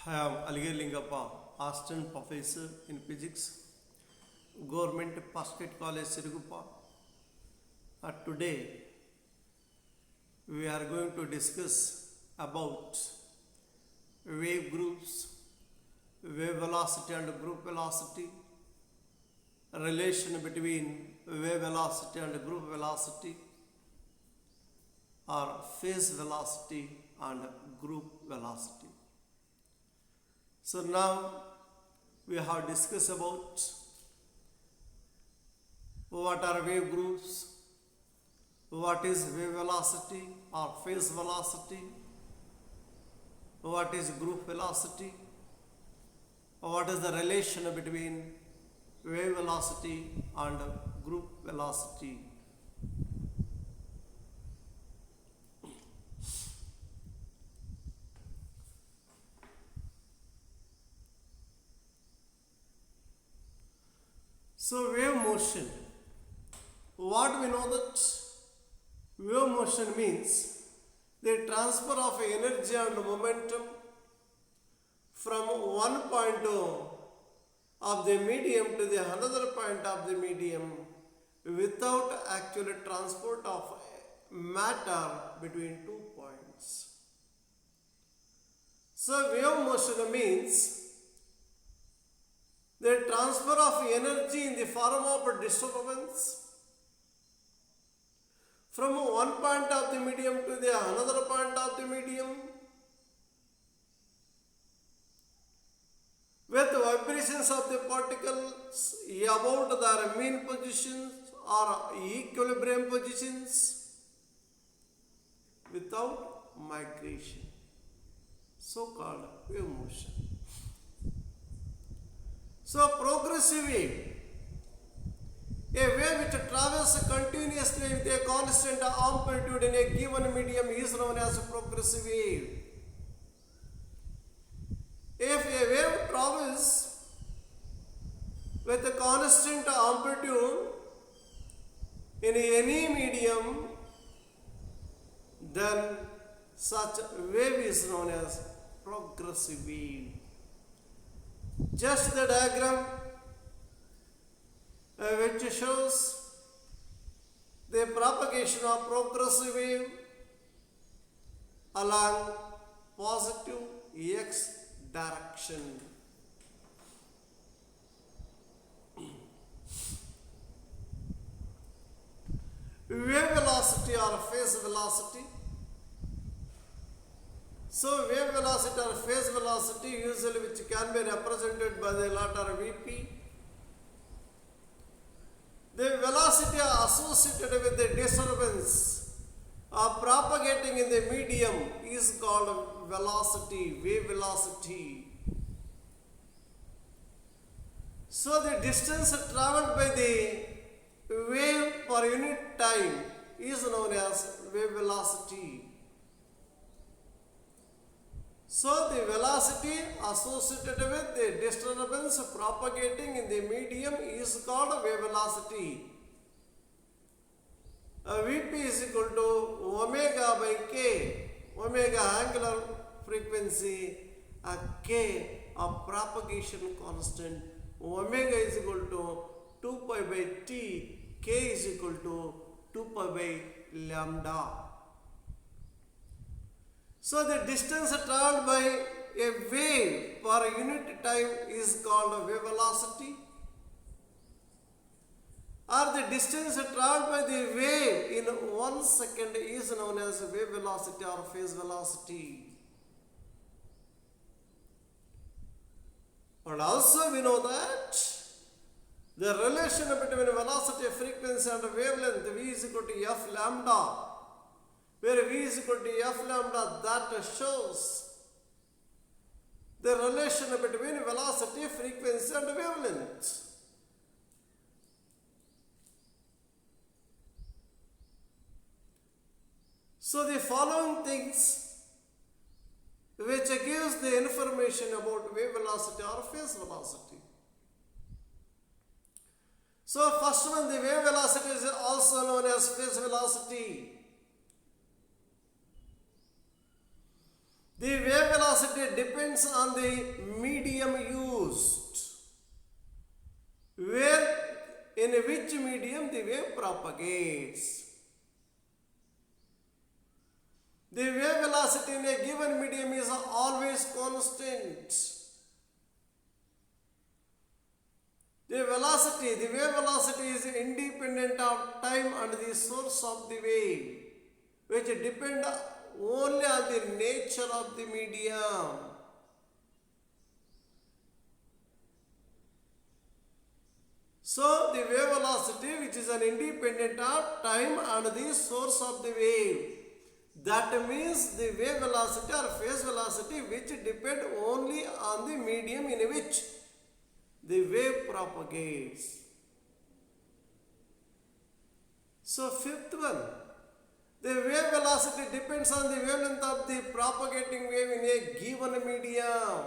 I am Aligar Lingappa, Assistant Professor in Physics, Government Pasket College, Siruguppa. Today, we are going to discuss about wave groups, wave velocity and group velocity, relation between wave velocity and group velocity, or phase velocity and group velocity. So now we have discussed about what are wave groups, what is wave velocity or phase velocity, what is group velocity, what is the relation between wave velocity and group velocity. So wave motion, what we know that wave motion means the transfer of energy and momentum from one point of the medium to the another point of the medium without actual transport of matter between 2 points. So wave motion means the transfer of energy in the form of disturbance from one point of the medium to the another point of the medium with vibrations of the particles about their mean positions or equilibrium positions without migration, so called wave motion. So progressive wave, a wave which travels continuously with a constant amplitude in a given medium is known as progressive wave. If a wave travels with a constant amplitude in any medium, then such wave is known as progressive wave. Just the diagram which shows the propagation of progressive wave along positive x direction. Wave velocity or phase velocity. So wave velocity or phase velocity usually which can be represented by the letter Vp. The velocity associated with the disturbance of propagating in the medium is called velocity, wave velocity. So the distance traveled by the wave per unit time is known as wave velocity. So the velocity associated with the disturbance propagating in the medium is called wave velocity. Vp is equal to omega by k, omega angular frequency, k of propagation constant, omega is equal to 2 pi by t, k is equal to 2 pi by lambda. So the distance traveled by a wave per unit time is called wave velocity, or the distance traveled by the wave in 1 second is known as wave velocity or phase velocity. And also we know that the relation between velocity, frequency and wavelength V is equal to f lambda, where V is equal to f lambda, that shows the relation between velocity, frequency and wavelength. So the following things which gives the information about wave velocity or phase velocity. So first one, the wave velocity is also known as phase velocity. The wave velocity velocity depends on the medium used. Where, in which medium the wave propagates. The wave velocity in a given medium is always constant. The wave velocity is independent of time and the source of the wave, which depend only on the nature of the medium. So, the wave velocity, which is an independent of time and the source of the wave. That means the wave velocity or phase velocity which depend only on the medium in which the wave propagates. So, fifth one, the wave velocity depends on the wavelength of the propagating wave in a given medium.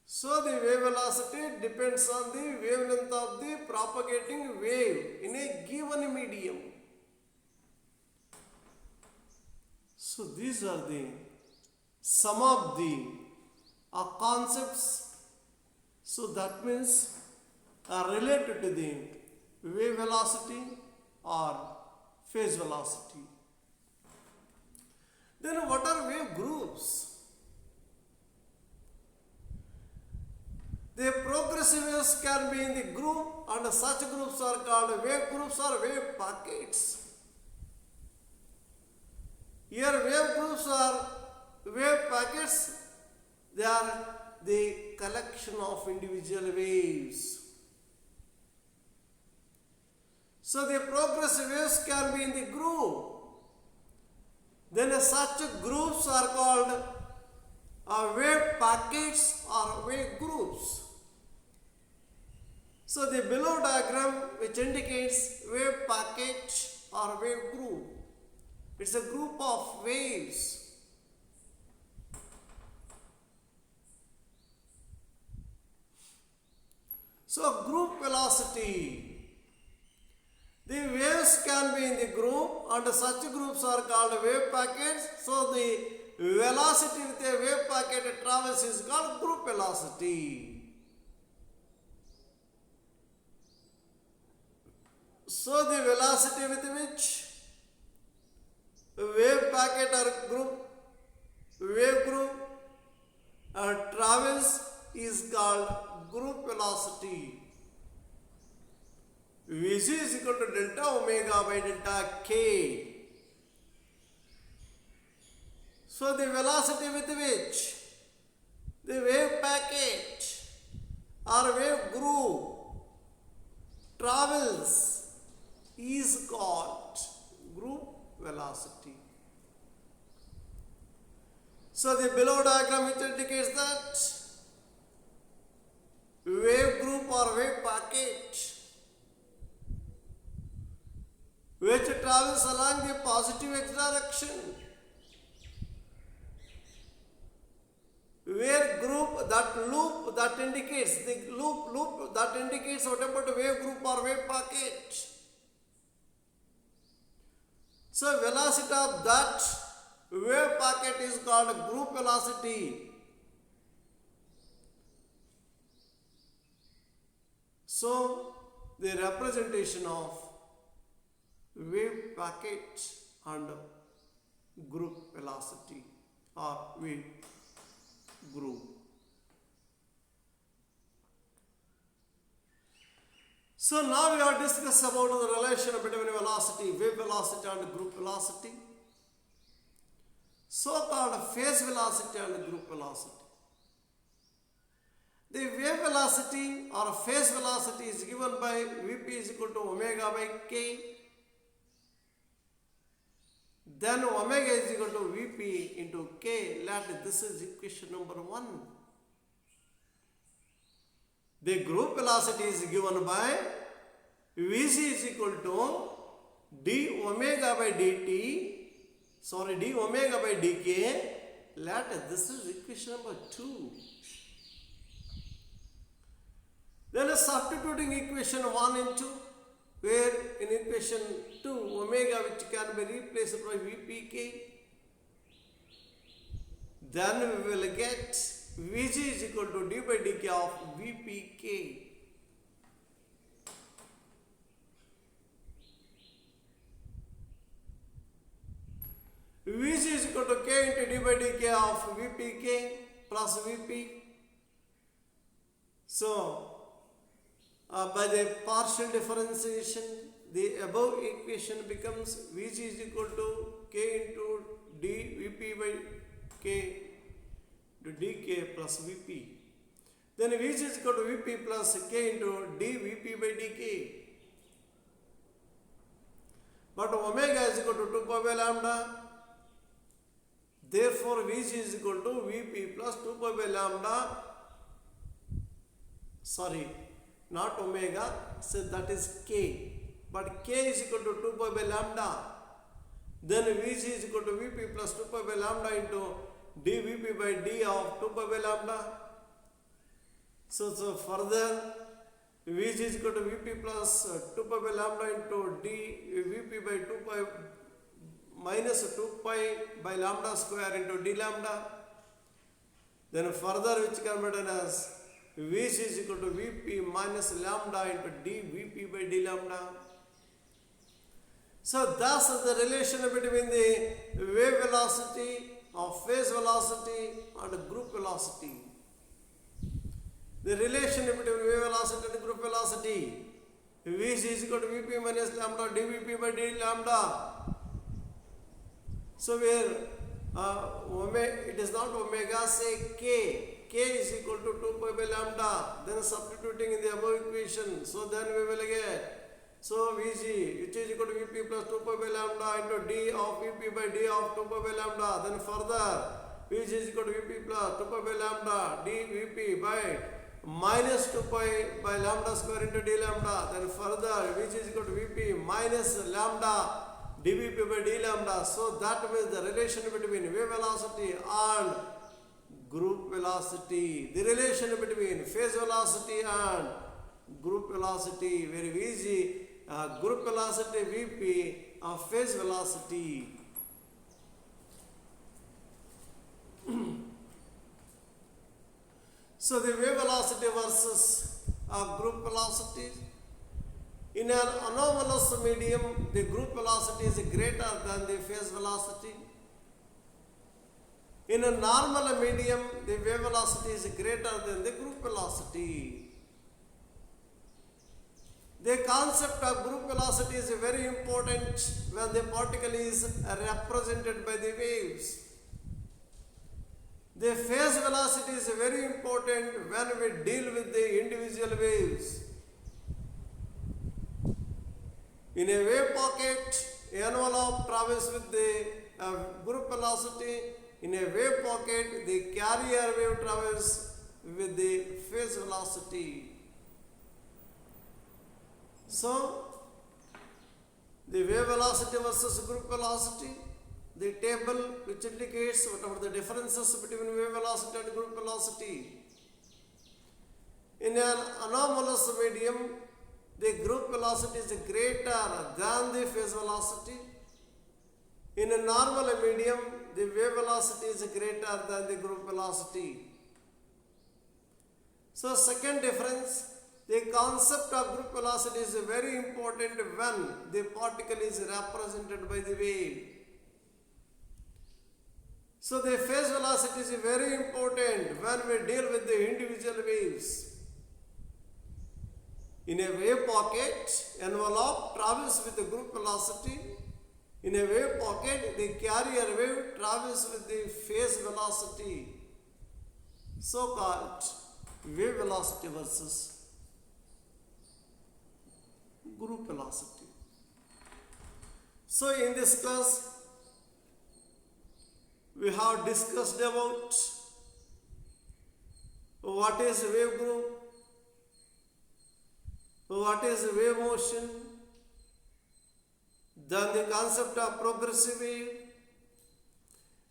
So, the wave velocity depends on the wavelength of the propagating wave in a given medium. So, these are the some of the concepts. So, that means are related to the wave velocity or phase velocity. Then what are wave groups? The progressive waves can be in the group, and such groups are called wave groups or wave packets. Here wave groups are wave packets. They are the collection of individual waves. So the progressive waves can be in the group. Then such groups are called wave packets or wave groups. So the below diagram which indicates wave packet or wave group. It's a group of waves. So group velocity. The waves can be in the group and such groups are called wave packets. So the velocity with a wave packet travels is called group velocity. So the velocity with which wave packet or wave group travels is called group velocity. Vc is equal to delta omega by delta k. So the velocity with which the wave packet or wave group travels is called group velocity. So the below diagram which indicates that wave group or wave packet which travels along the positive x direction, where group that loop that indicates the loop that indicates what about wave group or wave packet. So velocity of that wave packet is called group velocity. So the representation of wave packet and group velocity or wave group. So now we have discussed about the relation between velocity, wave velocity and group velocity. So called phase velocity and group velocity. The wave velocity or phase velocity is given by Vp is equal to omega by k. Then omega is equal to Vp into k. Let this is equation number 1. The group velocity is given by Vc is equal to d omega by dt. D omega by dk. Let this is equation number 2. Then substituting equation 1 and 2, where in equation 2 omega which can be replaced by Vpk. then we will get Vg is equal to d by dk of Vpk. Vg is equal to k into d by dk of Vpk plus Vp. So, by the partial differentiation, the above equation becomes Vg is equal to k into d Vp by k to dk plus Vp. Then Vg is equal to Vp plus k into d Vp by dk. But omega is equal to 2 pi by lambda. Therefore, Vg is equal to Vp plus 2 pi by lambda. Sorry, not omega, so that is k. But k is equal to 2 pi by lambda. Then Vg is equal to Vp plus 2 pi by lambda into dVp by d of 2 pi by lambda. So further, Vg is equal to Vp plus 2 pi by lambda into dVp by 2 pi minus 2 pi by lambda square into d lambda. Then further, which can be written as Vc is equal to Vp minus lambda into dVp by d lambda. So thus the relation between the wave velocity of phase velocity and group velocity. The relation between wave velocity and group velocity. Vc is equal to Vp minus lambda dVp by d lambda. So where it is not omega, say k. K is equal to 2 pi by lambda. Then substituting in the above equation. So then we will get, so Vg, which is equal to Vp plus 2 pi by lambda into d of Vp by d of 2 pi by lambda. Then further, Vg is equal to Vp plus 2 pi by lambda d Vp by minus 2 pi by lambda square into d lambda. Then further, Vg is equal to Vp minus lambda dVp by d lambda. So that means the relation between wave velocity and group velocity. The relation between phase velocity and group velocity, very easy. Group velocity Vp of phase velocity. So the wave velocity versus group velocity. In an anomalous medium, the group velocity is greater than the phase velocity. In a normal medium, the wave velocity is greater than the group velocity. The concept of group velocity is very important when the particle is represented by the waves. The phase velocity is very important when we deal with the individual waves. In a wave pocket, envelope travels with the group velocity. In a wave pocket, the carrier wave travels with the phase velocity. So, the wave velocity versus group velocity, the table which indicates whatever the differences between wave velocity and group velocity. In an anomalous medium, the group velocity is greater than the phase velocity. In a normal medium, the wave velocity is greater than the group velocity. So, second difference, the concept of group velocity is very important when the particle is represented by the wave. So, the phase velocity is very important when we deal with the individual waves. In a wave pocket, envelope travels with the group velocity. In a wave pocket, the carrier wave travels with the phase velocity. So called wave velocity versus group velocity. So in this class, we have discussed about what is wave group, what is wave motion, then the concept of progressive wave,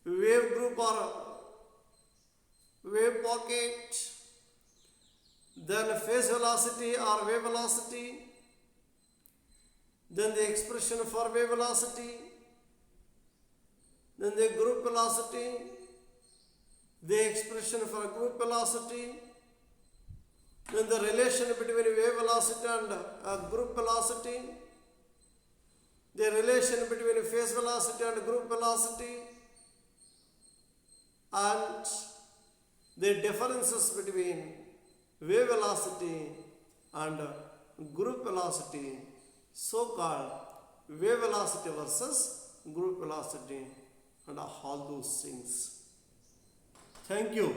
wave group or wave pocket, then phase velocity or wave velocity, then the expression for wave velocity, then the group velocity, the expression for group velocity, then the relation between wave velocity and group velocity, the relation between phase velocity and group velocity, and the differences between wave velocity and group velocity, so called wave velocity versus group velocity, and all those things. Thank you.